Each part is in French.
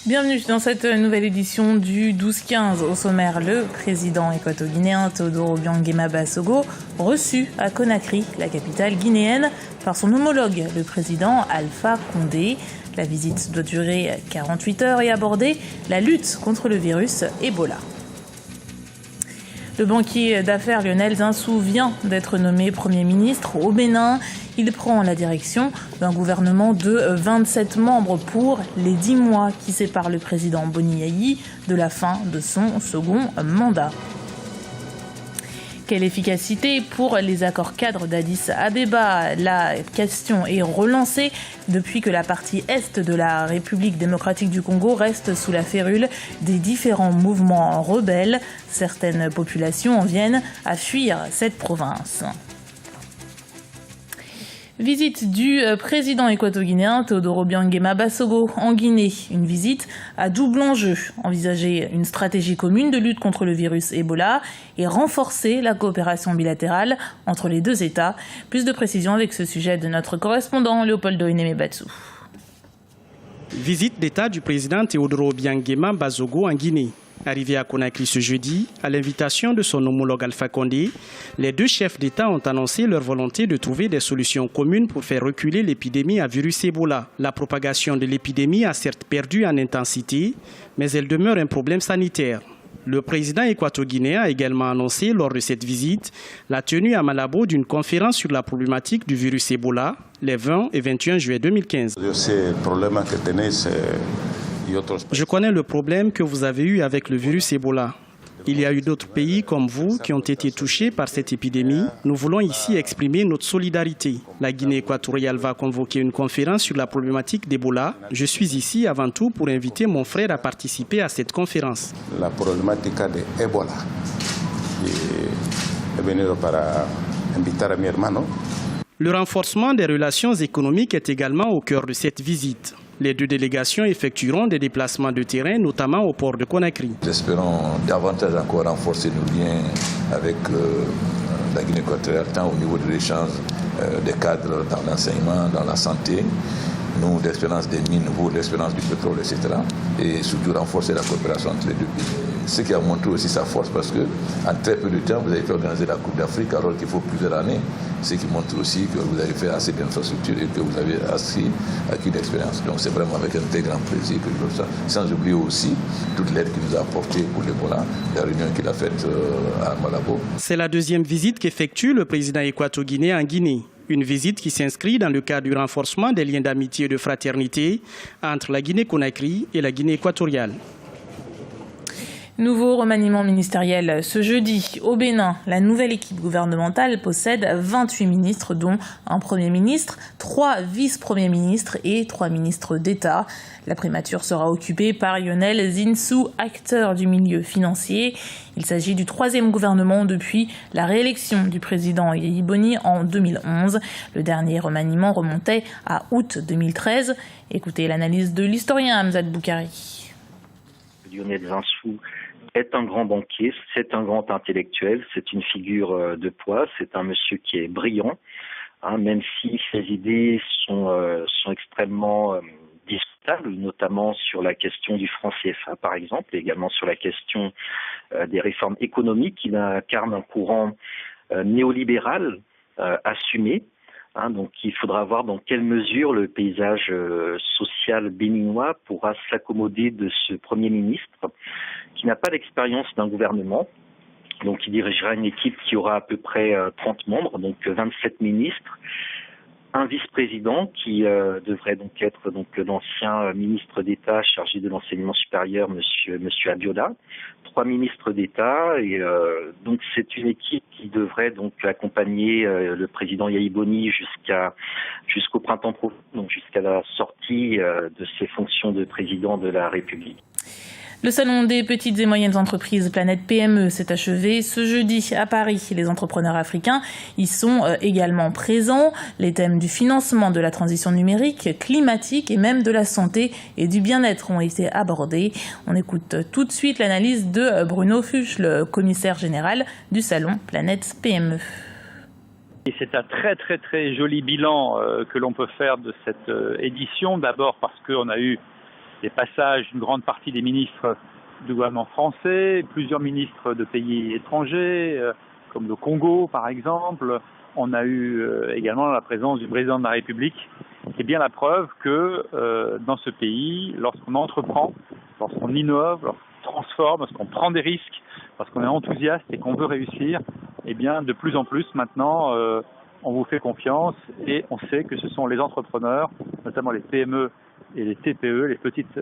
Bienvenue dans cette nouvelle édition du 12-15. Au sommaire, le président équato-guinéen Teodoro Obiang Basogo, reçu à Conakry, la capitale guinéenne, par son homologue, le président Alpha Condé. La visite doit durer 48 heures et aborder la lutte contre le virus Ebola. Le banquier d'affaires Lionel Zinsou vient d'être nommé Premier ministre au Bénin. Il prend la direction d'un gouvernement de 27 membres pour les 10 mois qui séparent le président Boni Yayi de la fin de son second mandat. Quelle efficacité pour les accords cadres d'Addis Abeba? La question est relancée depuis que la partie est de la République démocratique du Congo reste sous la férule des différents mouvements rebelles. Certaines populations en viennent à fuir cette province. Visite du président équato-guinéen Teodoro Obiang Basogo en Guinée. Une visite à double enjeu. Envisager une stratégie commune de lutte contre le virus Ebola et renforcer la coopération bilatérale entre les deux États. Plus de précisions avec ce sujet de notre correspondant Léopoldo Inemé-Batsou. Visite d'État du président Teodoro Obiang Basogo en Guinée. Arrivé à Conakry ce jeudi, à l'invitation de son homologue Alpha Condé, les deux chefs d'État ont annoncé leur volonté de trouver des solutions communes pour faire reculer l'épidémie à virus Ebola. La propagation de l'épidémie a certes perdu en intensité, mais elle demeure un problème sanitaire. Le président équato-guinéen a également annoncé lors de cette visite la tenue à Malabo d'une conférence sur la problématique du virus Ebola les 20 et 21 juillet 2015. Je connais le problème que vous avez eu avec le virus Ebola. Il y a eu d'autres pays comme vous qui ont été touchés par cette épidémie. Nous voulons ici exprimer notre solidarité. La Guinée équatoriale va convoquer une conférence sur la problématique d'Ebola. Je suis ici avant tout pour inviter mon frère à participer à cette conférence. La problématique d'Ebola. Le renforcement des relations économiques est également au cœur de cette visite. Les deux délégations effectueront des déplacements de terrain, notamment au port de Conakry. Nous espérons davantage encore renforcer nos liens avec la Guinée équatoriale, tant au niveau de l'échange des cadres dans l'enseignement, dans la santé, nous, l'expérience des mines, vous, l'expérience du pétrole, etc. Et surtout renforcer la coopération entre les deux pays. Ce qui a montré aussi sa force parce qu'en très peu de temps, vous avez fait organiser la Coupe d'Afrique alors qu'il faut plusieurs années. Ce qui montre aussi que vous avez fait assez d'infrastructures et que vous avez acquis d'expérience. Donc c'est vraiment avec un très grand plaisir que je le fais. Sans oublier aussi toute l'aide qu'il nous a apportée pour l'Ebola, la réunion qu'il a faite à Malabo. C'est la deuxième visite qu'effectue le président équato-guinéen en Guinée. Une visite qui s'inscrit dans le cadre du renforcement des liens d'amitié et de fraternité entre la Guinée-Conakry et la Guinée équatoriale. Nouveau remaniement ministériel ce jeudi. Au Bénin, la nouvelle équipe gouvernementale possède 28 ministres, dont un Premier ministre, 3 vice-premiers ministres et 3 ministres d'État. La primature sera occupée par Lionel Zinsou, acteur du milieu financier. Il s'agit du 3e gouvernement depuis la réélection du président Yayi Boni en 2011. Le dernier remaniement remontait à août 2013. Écoutez l'analyse de l'historien Hamzat Boukari. Lionel Zinsou est un grand banquier, c'est un grand intellectuel, c'est une figure de poids, c'est un monsieur qui est brillant, même si ses idées sont extrêmement discutables, notamment sur la question du franc CFA par exemple, et également sur la question des réformes économiques. Il incarne un courant néolibéral assumé. Donc il faudra voir dans quelle mesure le paysage social béninois pourra s'accommoder de ce Premier ministre qui n'a pas d'expérience d'un gouvernement. Donc il dirigera une équipe qui aura à peu près 30 membres, donc 27 ministres, un vice-président qui devrait donc être l'ancien ministre d'État chargé de l'enseignement supérieur, monsieur Abiola, 3 ministres d'État, et donc c'est une équipe qui devrait donc accompagner le président Yayi Boni jusqu'au printemps prochain, donc jusqu'à la sortie de ses fonctions de président de la République. Le salon des petites et moyennes entreprises Planète PME s'est achevé ce jeudi à Paris. Les entrepreneurs africains y sont également présents. Les thèmes du financement de la transition numérique, climatique et même de la santé et du bien-être ont été abordés. On écoute tout de suite l'analyse de Bruno Fuchs, le commissaire général du salon Planète PME. Et c'est un très très très joli bilan que l'on peut faire de cette édition. D'abord parce qu'on a eu des passages d'une grande partie des ministres du gouvernement français, plusieurs ministres de pays étrangers, comme le Congo par exemple. On a eu également la présence du président de la République, qui est bien la preuve que dans ce pays, lorsqu'on entreprend, lorsqu'on innove, lorsqu'on transforme, lorsqu'on prend des risques, lorsqu'on est enthousiaste et qu'on veut réussir, eh bien de plus en plus maintenant, on vous fait confiance et on sait que ce sont les entrepreneurs, notamment les PME et les TPE, les petites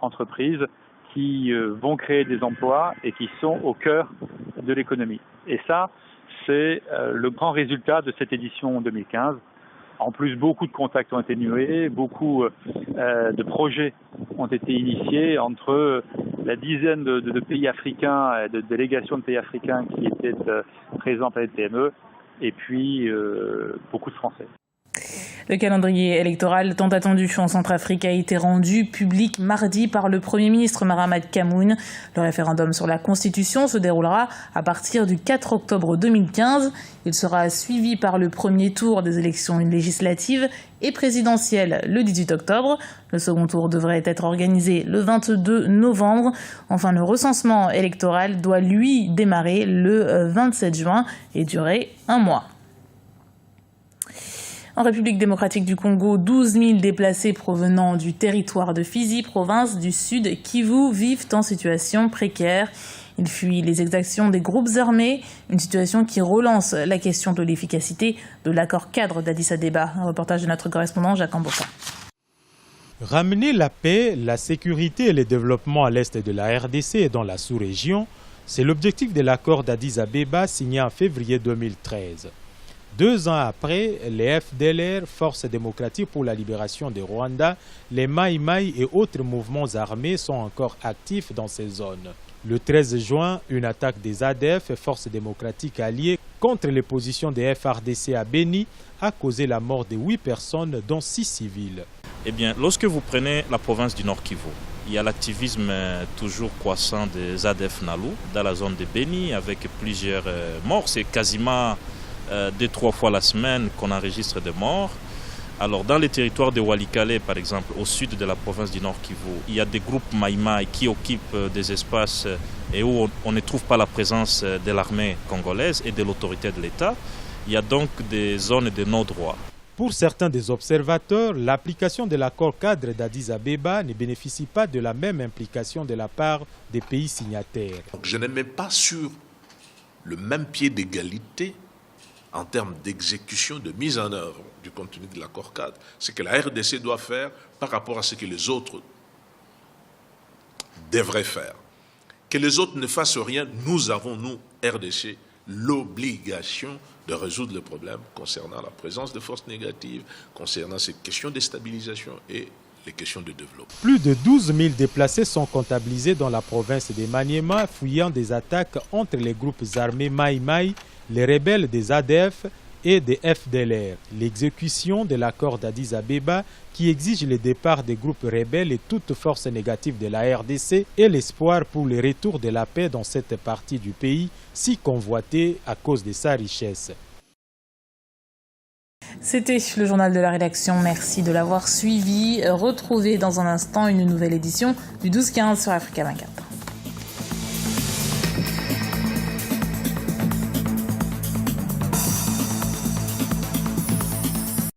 entreprises, qui vont créer des emplois et qui sont au cœur de l'économie. Et ça, c'est le grand résultat de cette édition 2015. En plus, beaucoup de contacts ont été noués, beaucoup de projets ont été initiés entre la dizaine de pays africains, de délégations de pays africains qui étaient présents par les PME, et puis beaucoup de Français. Le calendrier électoral tant attendu en Centrafrique a été rendu public mardi par le Premier ministre Mahamat Kamoun. Le référendum sur la Constitution se déroulera à partir du 4 octobre 2015. Il sera suivi par le premier tour des élections législatives et présidentielles le 18 octobre. Le second tour devrait être organisé le 22 novembre. Enfin, le recensement électoral doit, lui, démarrer le 27 juin et durer un mois. En République démocratique du Congo, 12 000 déplacés provenant du territoire de Fizi, province du Sud Kivu, vivent en situation précaire. Ils fuient les exactions des groupes armés, une situation qui relance la question de l'efficacité de l'accord cadre d'Addis Abeba. Un reportage de notre correspondant Jacques Amboka. Ramener la paix, la sécurité et le développement à l'est de la RDC et dans la sous-région, c'est l'objectif de l'accord d'Addis Abeba signé en février 2013. 2 ans après, les FDLR, Forces démocratiques pour la libération du Rwanda, les Mai Mai et autres mouvements armés sont encore actifs dans ces zones. Le 13 juin, une attaque des ADF, Forces démocratiques alliées, contre les positions des FARDC à Beni a causé la mort de 8 personnes, dont 6 civils. Eh bien, lorsque vous prenez la province du Nord Kivu, il y a l'activisme toujours croissant des ADF Nalu dans la zone de Beni avec plusieurs morts. C'est quasiment 2-3 fois la semaine qu'on enregistre des morts. Alors dans les territoires de Walikale, par exemple, au sud de la province du Nord Kivu, il y a des groupes Maïmaï qui occupent des espaces et où on ne trouve pas la présence de l'armée congolaise et de l'autorité de l'État. Il y a donc des zones de non-droit. Pour certains des observateurs, l'application de l'accord cadre d'Addis Abeba ne bénéficie pas de la même implication de la part des pays signataires. Donc je n'ai même pas sur le même pied d'égalité en termes d'exécution, de mise en œuvre du contenu de l'accord cadre, ce que la RDC doit faire par rapport à ce que les autres devraient faire. Que les autres ne fassent rien, nous avons, nous, RDC, l'obligation de résoudre le problème concernant la présence de forces négatives, concernant ces questions de stabilisation et les questions de développement. Plus de 12 000 déplacés sont comptabilisés dans la province de Maniema, fuyant des attaques entre les groupes armés Mai Mai, les rebelles des ADF et des FDLR. L'exécution de l'accord d'Addis Abeba qui exige le départ des groupes rebelles et toute force négative de la RDC et l'espoir pour le retour de la paix dans cette partie du pays si convoitée à cause de sa richesse. C'était le journal de la rédaction. Merci de l'avoir suivi. Retrouvez dans un instant une nouvelle édition du 12-15 sur Africa 24.